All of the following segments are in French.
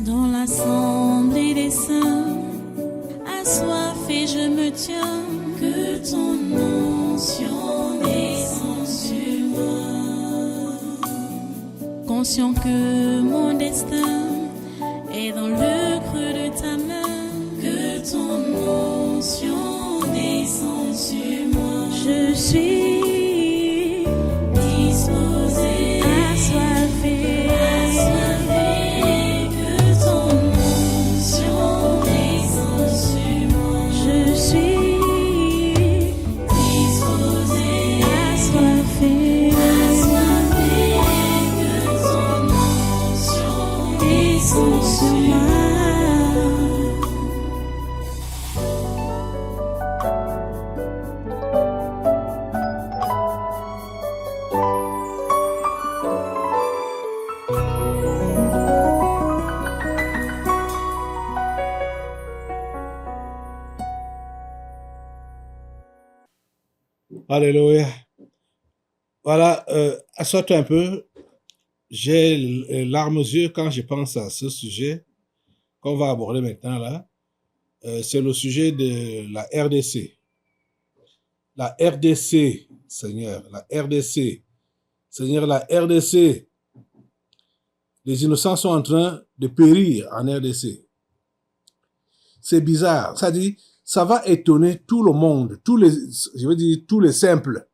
Dans l'assemblée des saints, assoiffé je me tiens, que ton onction descende sur moi. Conscient que mon destin est dans le creux de ta main, que ton onction descende sur moi. Je suis disposé, assoiffé, que ton onction descende sur moi. Je suis disposé, assoiffé, que ton onction descende sur moi. Alléluia. Voilà, assois-toi un peu. J'ai les larmes aux yeux quand je pense à ce sujet qu'on va aborder maintenant là. C'est le sujet de la RDC. La RDC, Seigneur, la RDC. Seigneur, la RDC. Les innocents sont en train de périr en RDC. C'est bizarre. Ça dit, ça va étonner tout le monde, tous les simples.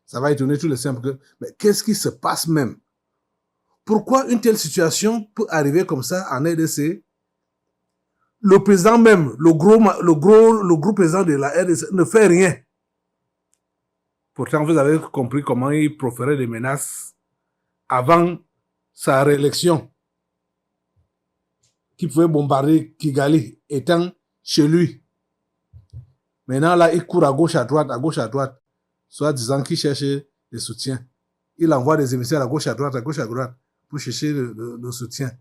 Ça va étonner tous les simples. Mais qu'est-ce qui se passe même? Pourquoi une telle situation peut arriver comme ça en RDC? Le président même, le gros président de la RDC ne fait rien. Pourtant, vous avez compris comment il proférait des menaces avant sa réélection, qui pouvait bombarder Kigali étant chez lui. Maintenant, là, il court à gauche, à droite, soit disant qu'il cherche des soutiens. Il envoie des émissaires à gauche, à droite, pour chercher le soutien.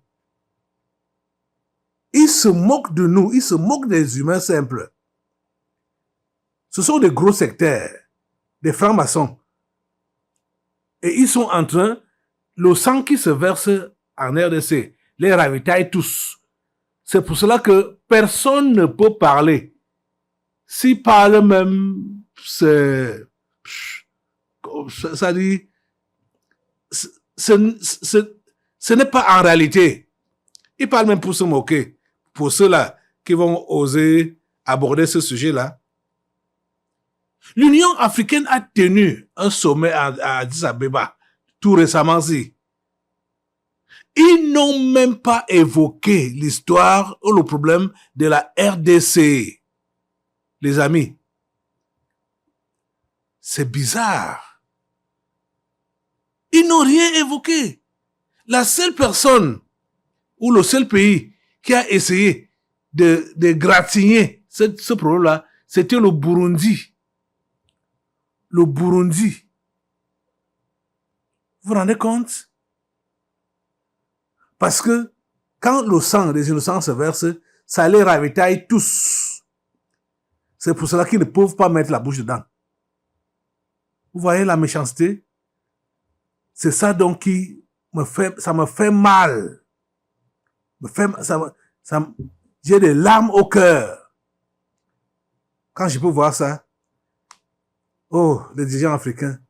Il se moque de nous, il se moque des humains simples. Ce sont des gros sectaires, des francs-maçons. Et ils sont en train, le sang qui se verse en RDC, les ravitaille tous. C'est pour cela que personne ne peut parler. S'il parle même, ça dit, ce n'est pas en réalité. Il parle même pour se moquer. Pour ceux-là qui vont oser aborder ce sujet-là. L'Union africaine a tenu un sommet à Addis Abeba, tout récemment. Ils n'ont même pas évoqué l'histoire ou le problème de la RDC. Les amis, c'est bizarre. Ils n'ont rien évoqué. La seule personne ou le seul pays qui a essayé de gratigner ce problème-là, c'était le Burundi. Le Burundi. Vous vous rendez compte? Parce que quand le sang des innocents se verse, ça les ravitaille tous. C'est pour cela qu'ils ne peuvent pas mettre la bouche dedans. Vous voyez la méchanceté? C'est ça donc qui ça me fait mal. J'ai des larmes au cœur. Quand je peux voir ça, oh, les dirigeants africains,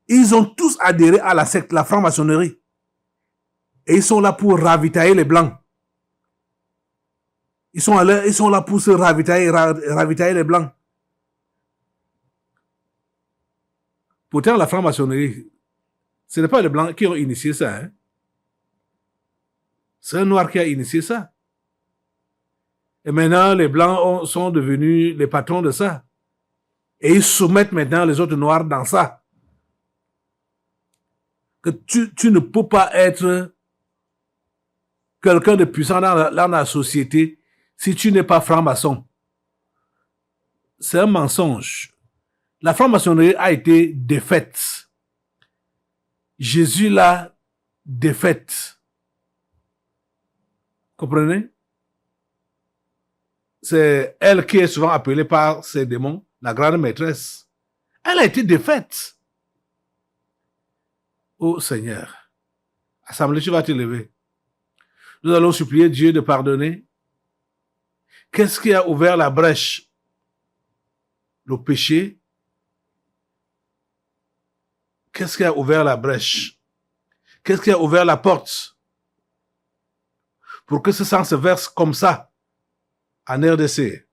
ils ont tous adhéré à la secte, la franc-maçonnerie. Et ils sont là pour ravitailler les Blancs. Ils sont là pour se ravitailler les Blancs. Pourtant, la franc-maçonnerie, ce n'est pas les Blancs qui ont initié ça. Hein? C'est un Noir qui a initié ça. Et maintenant, les Blancs sont devenus les patrons de ça. Et ils soumettent maintenant les autres Noirs dans ça. Que tu ne peux pas être quelqu'un de puissant dans la société si tu n'es pas franc-maçon. C'est un mensonge. La franc-maçonnerie a été défaite. Jésus l'a défaite. Comprenez? C'est elle qui est souvent appelée par ses démons, la grande maîtresse. Elle a été défaite. Oh Seigneur, Assemblée, tu vas te lever. Nous allons supplier Dieu de pardonner. Qu'est-ce qui a ouvert la brèche? Le péché. Qu'est-ce qui a ouvert la brèche? Qu'est-ce qui a ouvert la porte pour que ce sang se verse comme ça en RDC?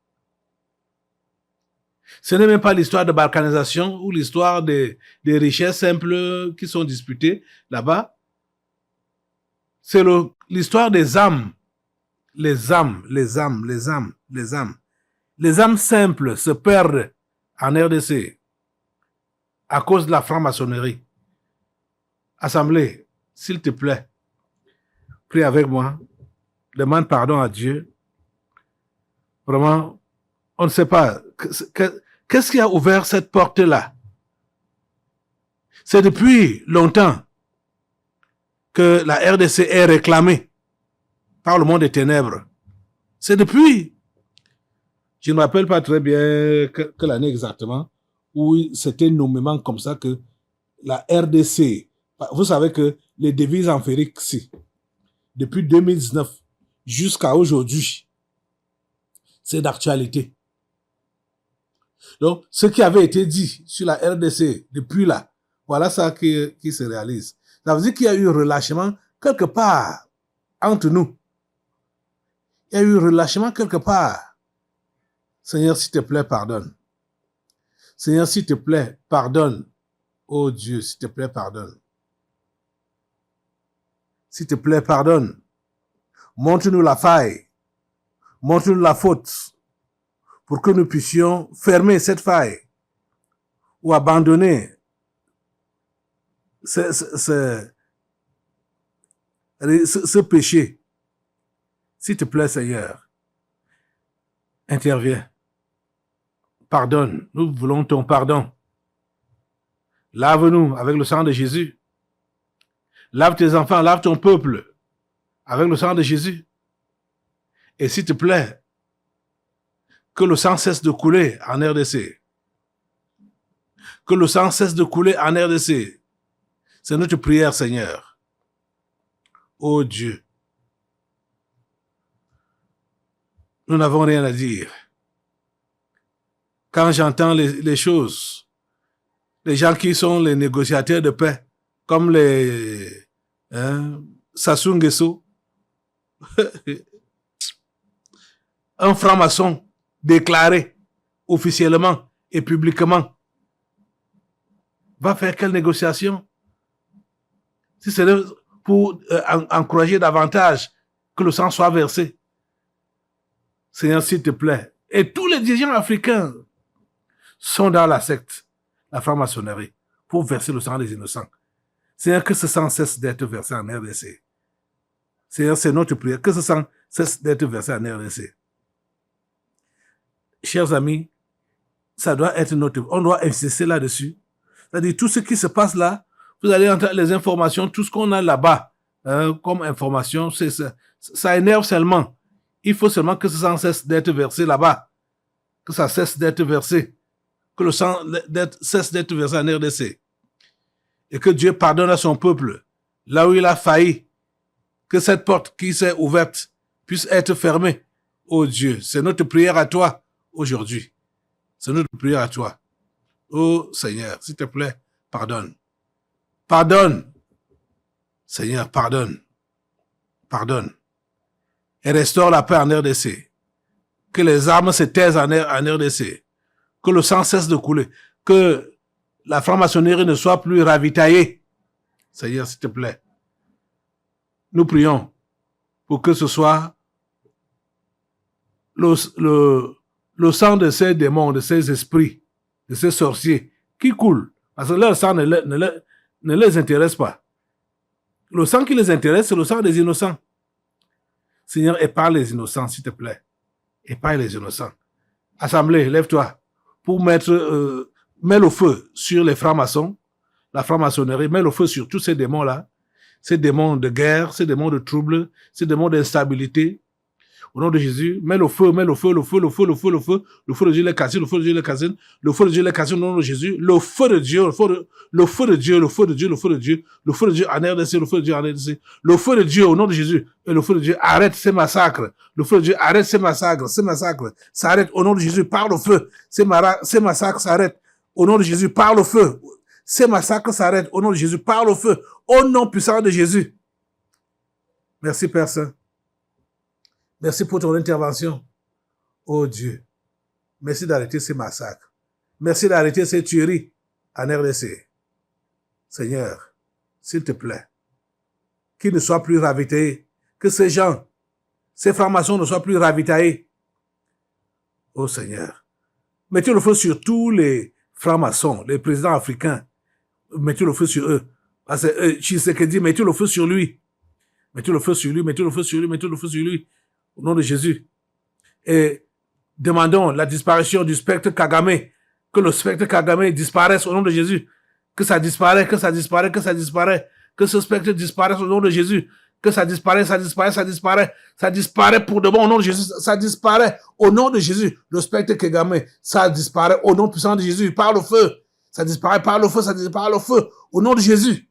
Ce n'est même pas l'histoire de balkanisation ou l'histoire des richesses simples qui sont disputées là-bas. C'est l'histoire des âmes. Les âmes simples se perdent en RDC à cause de la franc-maçonnerie. Assemblée, s'il te plaît, prie avec moi, demande pardon à Dieu. Vraiment, on ne sait pas. Qu'est-ce qui a ouvert cette porte-là? C'est depuis longtemps que la RDC est réclamée par le monde des ténèbres. C'est depuis. Je ne me rappelle pas très bien que l'année exactement, où c'était nommément comme ça que la RDC, vous savez que les devises en Félix, depuis 2019 jusqu'à aujourd'hui, c'est d'actualité. Donc, ce qui avait été dit sur la RDC depuis là, voilà ça qui se réalise. Ça veut dire qu'il y a eu un relâchement quelque part entre nous. Il y a eu un relâchement quelque part. Seigneur, s'il te plaît, pardonne. Seigneur, s'il te plaît, pardonne. Oh Dieu, s'il te plaît, pardonne. S'il te plaît, pardonne. Montre-nous la faille. Montre-nous la faute pour que nous puissions fermer cette faille ou abandonner ce péché. S'il te plaît, Seigneur, interviens. Pardonne. Nous voulons ton pardon. Lave-nous avec le sang de Jésus. Lave tes enfants, lave ton peuple avec le sang de Jésus. Et s'il te plaît, que le sang cesse de couler en RDC. Que le sang cesse de couler en RDC. C'est notre prière, Seigneur. Oh Dieu. Nous n'avons rien à dire. Quand j'entends les choses, les gens qui sont les négociateurs de paix, comme les Sassou Nguesso, un franc-maçon déclaré officiellement et publiquement, va faire quelle négociation? Si c'est pour encourager davantage que le sang soit versé. Seigneur, s'il te plaît. Et tous les dirigeants africains sont dans la secte, la franc-maçonnerie, pour verser le sang des innocents. Seigneur, que ce sang cesse d'être versé en RDC. Seigneur, c'est notre prière. Que ce sang cesse d'être versé en RDC. Chers amis, ça doit être on doit insister là-dessus. C'est-à-dire, tout ce qui se passe là, vous allez entendre les informations, tout ce qu'on a là-bas, comme information, ça énerve seulement. Il faut seulement que ce sang cesse d'être versé là-bas. Que ça cesse d'être versé. Que le sang cesse d'être versé en RDC. Et que Dieu pardonne à son peuple, là où il a failli. Que cette porte qui s'est ouverte puisse être fermée. Oh Dieu, c'est notre prière à toi aujourd'hui. C'est notre prière à toi. Oh Seigneur, s'il te plaît, pardonne. Pardonne. Seigneur, pardonne. Pardonne. Et restaure la paix en RDC. Que les armes se taisent en RDC. Que le sang cesse de couler. Que la franc-maçonnerie ne soit plus ravitaillée. Seigneur, s'il te plaît. Nous prions pour que ce soit le sang de ces démons, de ces esprits, de ces sorciers qui coulent. Parce que leur sang ne les intéresse pas. Le sang qui les intéresse, c'est le sang des innocents. Seigneur, épargne les innocents, s'il te plaît. Épargne les innocents. Assemblée, lève-toi pour mets le feu sur les francs-maçons, la franc-maçonnerie, mets le feu sur tous ces démons-là, ces démons de guerre, ces démons de trouble, ces démons d'instabilité. Au nom de Jésus, mets le feu, mets le feu, le feu, le feu, le feu, le feu. Le feu de Dieu les casse, le feu de Dieu les casse. Le feu de Dieu les casse au nom de Jésus. Le feu de Dieu, le feu de Dieu, le feu de Dieu, le feu de Dieu, le feu de Dieu. Le feu de Dieu en RDC, le feu de Dieu en RDC. Le feu de Dieu au nom de Jésus. Et le feu de Dieu arrête ces massacres. Le feu de Dieu arrête ces massacres. Ces massacres s'arrêtent au nom de Jésus par le feu. Ces massacres s'arrêtent au nom de Jésus par le feu. Ces massacres s'arrêtent au nom de Jésus par le feu. Au nom puissant de Jésus. Merci Père Saint. Merci pour ton intervention. Oh Dieu. Merci d'arrêter ces massacres. Merci d'arrêter ces tueries en RDC. Seigneur, s'il te plaît, qu'ils ne soient plus ravitaillés. Que ces gens, ces francs-maçons ne soient plus ravitaillés. Oh Seigneur, mettez le feu sur tous les francs-maçons, les présidents africains. Mettez le feu sur eux. Parce que Tshisekedi, mettez le feu sur lui. Mettez le feu sur lui, mettez le feu sur lui, mettez le feu sur lui. Au nom de Jésus. Et demandons la disparition du spectre Kagame. Que le spectre Kagame disparaisse au nom de Jésus. Que ça disparaisse, que ça disparaisse, que ça disparaisse. Que ce spectre disparaisse au nom de Jésus. Que ça disparaisse, ça disparaisse, ça disparaisse. Ça disparaît pour de bon au nom de Jésus. Ça disparaît au nom de Jésus. Le spectre Kagame, ça disparaît au nom puissant de Jésus. Par le feu. Ça disparaît par le feu, ça disparaît par le feu. Au nom de Jésus.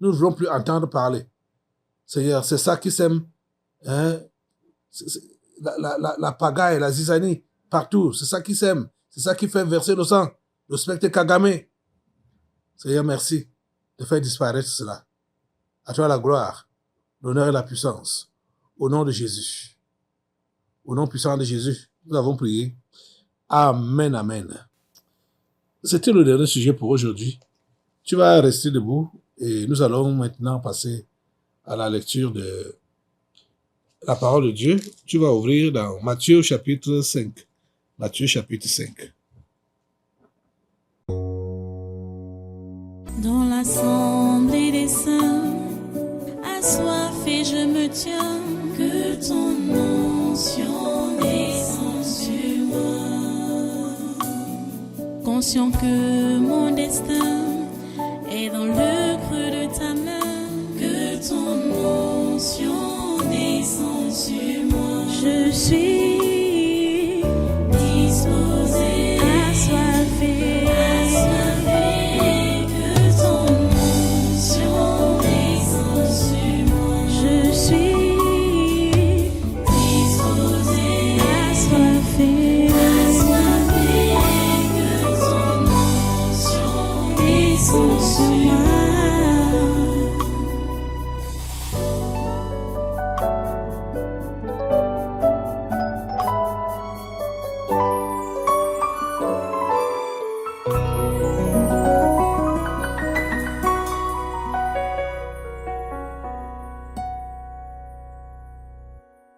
Nous ne voulons plus entendre parler. Seigneur, c'est ça qui sème, hein, la pagaille, la zizanie, partout. C'est ça qui sème. C'est ça qui fait verser le sang. Le spectre Kagame. Seigneur, merci de faire disparaître cela. À toi la gloire, l'honneur et la puissance. Au nom de Jésus. Au nom puissant de Jésus, nous avons prié. Amen, amen. C'était le dernier sujet pour aujourd'hui. Tu vas rester debout et nous allons maintenant passer à la lecture de la parole de Dieu. Tu vas ouvrir dans Matthieu chapitre 5. Matthieu chapitre 5. Dans l'assemblée des saints, assoiffé je me tiens, que ton onction descende sur moi. Conscient que mon destin est dans le creux de ta main, que ton onction descend sur moi. Je suis